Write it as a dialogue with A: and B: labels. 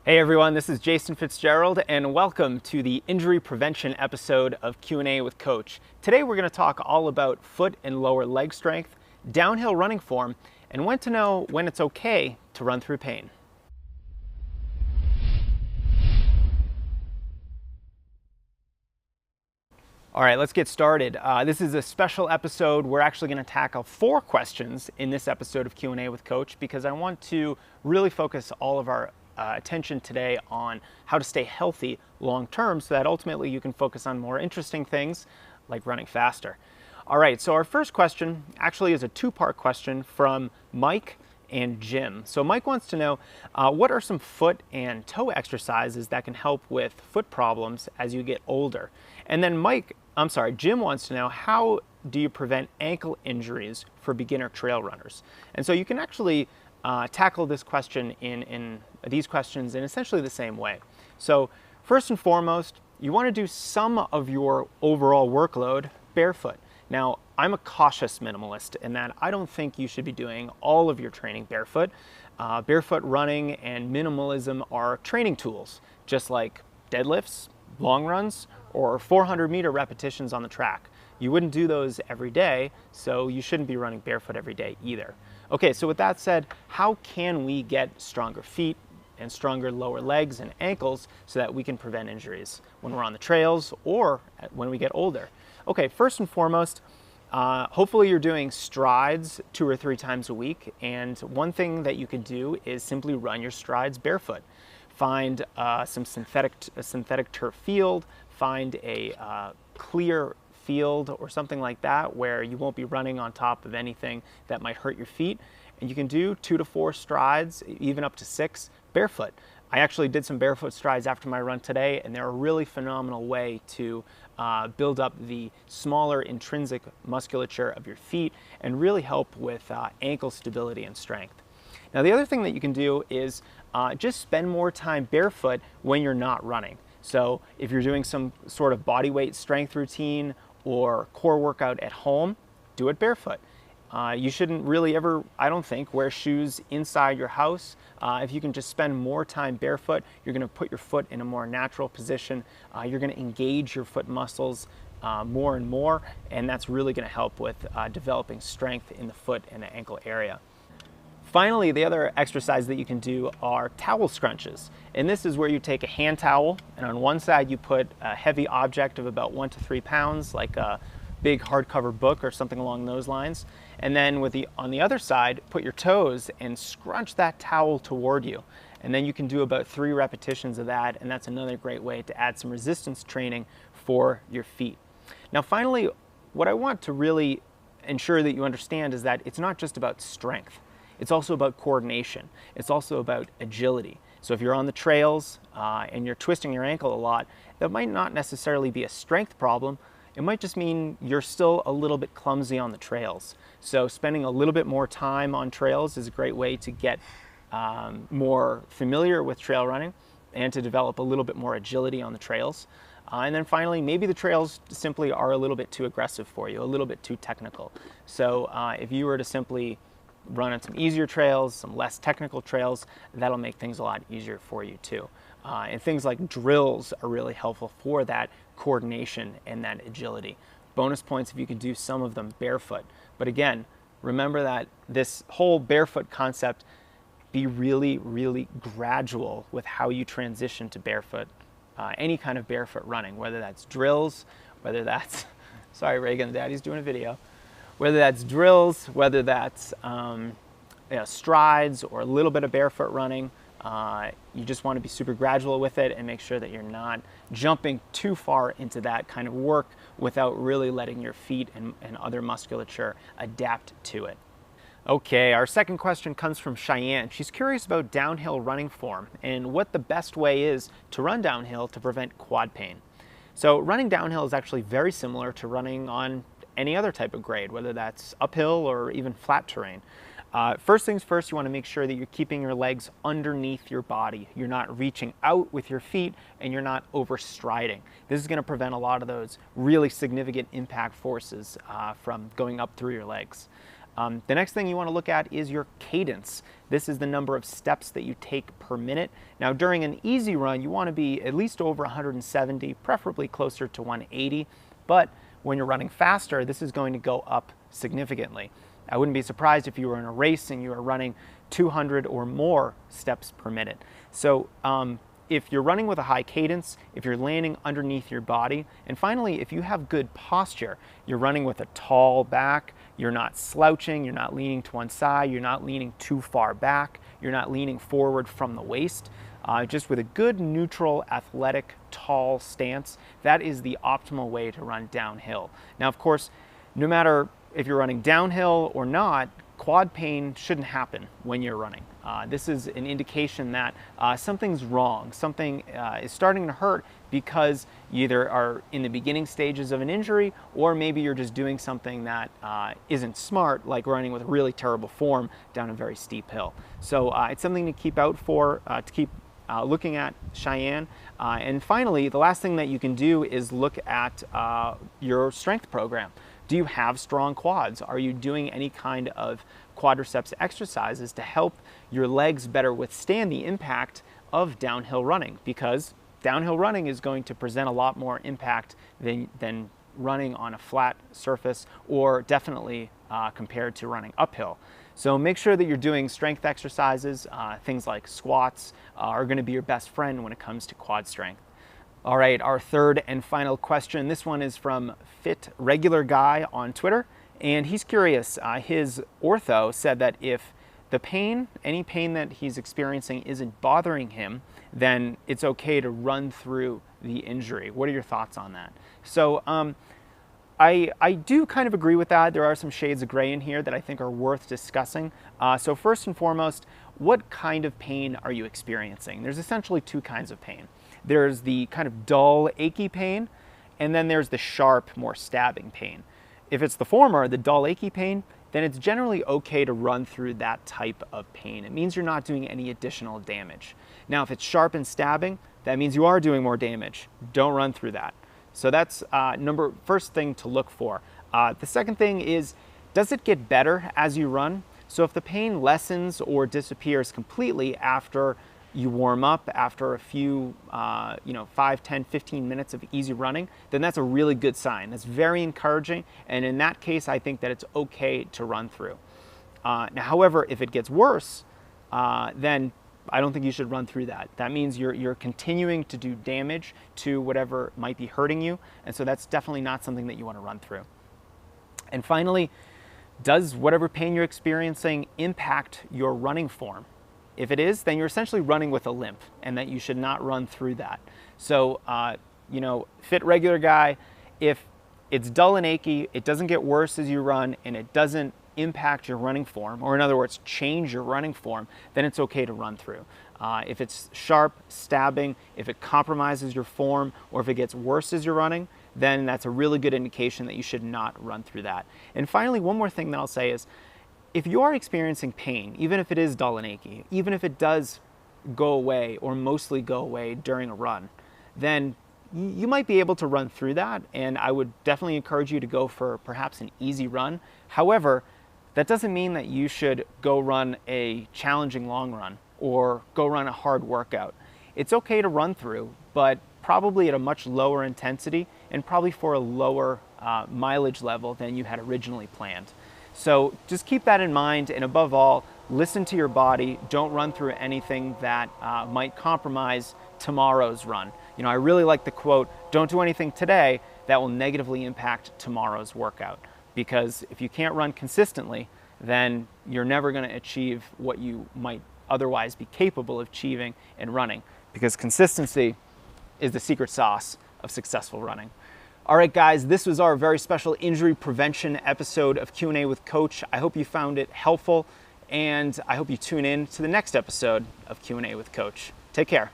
A: Hey everyone, this is Jason Fitzgerald and welcome to the injury prevention episode of Q&A with Coach. Today we're going to talk all about foot and lower leg strength, downhill running form, and when to know when it's okay to run through pain. All right, let's get started. This is a special episode. We're actually going to tackle 4 questions in this episode of Q&A with Coach because I want to really focus all of our attention today on how to stay healthy long term so that ultimately you can focus on more interesting things like running faster. All right, so our first question actually is a 2-part question from Mike and Jim. So Mike wants to know what are some foot and toe exercises that can help with foot problems as you get older? And then Jim wants to know, how do you prevent ankle injuries for beginner trail runners? And so you can actually tackle this question in these questions in essentially the same way. So first and foremost, you want to do some of your overall workload barefoot. Now, I'm a cautious minimalist in that I don't think you should be doing all of your training barefoot. Barefoot running and minimalism are training tools, just like deadlifts, long runs, or 400-meter repetitions on the track. You wouldn't do those every day, so you shouldn't be running barefoot every day either. Okay, so with that said, how can we get stronger feet and stronger lower legs and ankles so that we can prevent injuries when we're on the trails or when we get older? Okay, first and foremost, hopefully you're doing strides 2 or 3 times a week, and one thing that you can do is simply run your strides barefoot. Find some synthetic turf field, find a clear field or something like that where you won't be running on top of anything that might hurt your feet, and you can do 2 to 4 strides, even up to 6, barefoot. I actually did some barefoot strides after my run today, and they're a really phenomenal way to build up the smaller intrinsic musculature of your feet and really help with ankle stability and strength. Now, the other thing that you can do is just spend more time barefoot when you're not running. So if you're doing some sort of body weight strength routine or core workout at home, do it barefoot. You shouldn't really ever, I don't think, wear shoes inside your house. If you can just spend more time barefoot, you're going to put your foot in a more natural position. You're going to engage your foot muscles more and more, and that's really going to help with developing strength in the foot and the ankle area. Finally, the other exercise that you can do are towel scrunches. And this is where you take a hand towel, and on one side you put a heavy object of about 1 to 3 pounds, like a big hardcover book or something along those lines. And then on the other side, put your toes and scrunch that towel toward you. And then you can do about 3 repetitions of that, and that's another great way to add some resistance training for your feet. Now finally, what I want to really ensure that you understand is that it's not just about strength. It's also about coordination. It's also about agility. So if you're on the trails and you're twisting your ankle a lot, that might not necessarily be a strength problem. It might just mean you're still a little bit clumsy on the trails. So spending a little bit more time on trails is a great way to get more familiar with trail running and to develop a little bit more agility on the trails. And then finally, maybe the trails simply are a little bit too aggressive for you, a little bit too technical. So if you were to simply run on some easier trails, some less technical trails, that'll make things a lot easier for you too. And things like drills are really helpful for that coordination and that agility. Bonus points if you can do some of them barefoot. But again, remember that this whole barefoot concept, be really, really gradual with how you transition to barefoot, any kind of barefoot running, whether that's drills, whether that's, sorry Reagan, Daddy's doing a video, whether that's drills, whether that's strides or a little bit of barefoot running. You just want to be super gradual with it and make sure that you're not jumping too far into that kind of work without really letting your feet and other musculature adapt to it. Okay, our second question comes from Cheyenne. She's curious about downhill running form and what the best way is to run downhill to prevent quad pain. So running downhill is actually very similar to running on any other type of grade, whether that's uphill or even flat terrain. First things first, you want to make sure that you're keeping your legs underneath your body. You're not reaching out with your feet and you're not overstriding. This is going to prevent a lot of those really significant impact forces from going up through your legs. The next thing you want to look at is your cadence. This is the number of steps that you take per minute. Now, during an easy run, you want to be at least over 170, preferably closer to 180. But when you're running faster, this is going to go up significantly. I wouldn't be surprised if you were in a race and you were running 200 or more steps per minute. So if you're running with a high cadence, if you're landing underneath your body, and finally, if you have good posture, you're running with a tall back, you're not slouching, you're not leaning to one side, you're not leaning too far back, you're not leaning forward from the waist, just with a good neutral, athletic, tall stance, that is the optimal way to run downhill. Now, of course, no matter if you're running downhill or not, quad pain shouldn't happen when you're running. This is an indication that something's wrong. Something is starting to hurt because you either are in the beginning stages of an injury, or maybe you're just doing something that isn't smart, like running with really terrible form down a very steep hill. So it's something to keep out for, to keep looking at, Cheyenne. And finally, the last thing that you can do is look at your strength program. Do you have strong quads? Are you doing any kind of quadriceps exercises to help your legs better withstand the impact of downhill running? Because downhill running is going to present a lot more impact than running on a flat surface, or definitely compared to running uphill. So make sure that you're doing strength exercises. Things like squats are going to be your best friend when it comes to quad strength. All right, our third and final question. This one is from Fit Regular Guy on Twitter, and he's curious. His ortho said that if the pain, any pain that he's experiencing isn't bothering him, then it's okay to run through the injury. What are your thoughts on that? So I do kind of agree with that. There are some shades of gray in here that I think are worth discussing. So first and foremost, what kind of pain are you experiencing? There's essentially two kinds of pain. There's the kind of dull, achy pain, and then there's the sharp, more stabbing pain. If it's the former, the dull, achy pain, then it's generally okay to run through that type of pain. It means you're not doing any additional damage. Now, if it's sharp and stabbing, that means you are doing more damage. Don't run through that. So that's first thing to look for. The second thing is, does it get better as you run? So if the pain lessens or disappears completely after you warm up, after a few 5, 10, 15 minutes of easy running, then that's a really good sign. That's very encouraging, and in that case, I think that it's okay to run through. Now, however, if it gets worse, then I don't think you should run through that. That means you're continuing to do damage to whatever might be hurting you, and so that's definitely not something that you want to run through. And finally, does whatever pain you're experiencing impact your running form? If it is, then you're essentially running with a limp, and that you should not run through that. So, Fit Regular Guy, if it's dull and achy, it doesn't get worse as you run, and it doesn't impact your running form, or in other words, change your running form, then it's okay to run through. If it's sharp, stabbing, if it compromises your form, or if it gets worse as you're running, then that's a really good indication that you should not run through that. And finally, one more thing that I'll say is, if you are experiencing pain, even if it is dull and achy, even if it does go away or mostly go away during a run, then you might be able to run through that, and I would definitely encourage you to go for perhaps an easy run. However, that doesn't mean that you should go run a challenging long run or go run a hard workout. It's okay to run through, but probably at a much lower intensity and probably for a lower mileage level than you had originally planned. So just keep that in mind, and above all, listen to your body. Don't run through anything that might compromise tomorrow's run. I really like the quote, "Don't do anything today that will negatively impact tomorrow's workout." Because if you can't run consistently, then you're never going to achieve what you might otherwise be capable of achieving in running. Because consistency is the secret sauce of successful running. All right, guys, this was our very special injury prevention episode of Q&A with Coach. I hope you found it helpful, and I hope you tune in to the next episode of Q&A with Coach. Take care.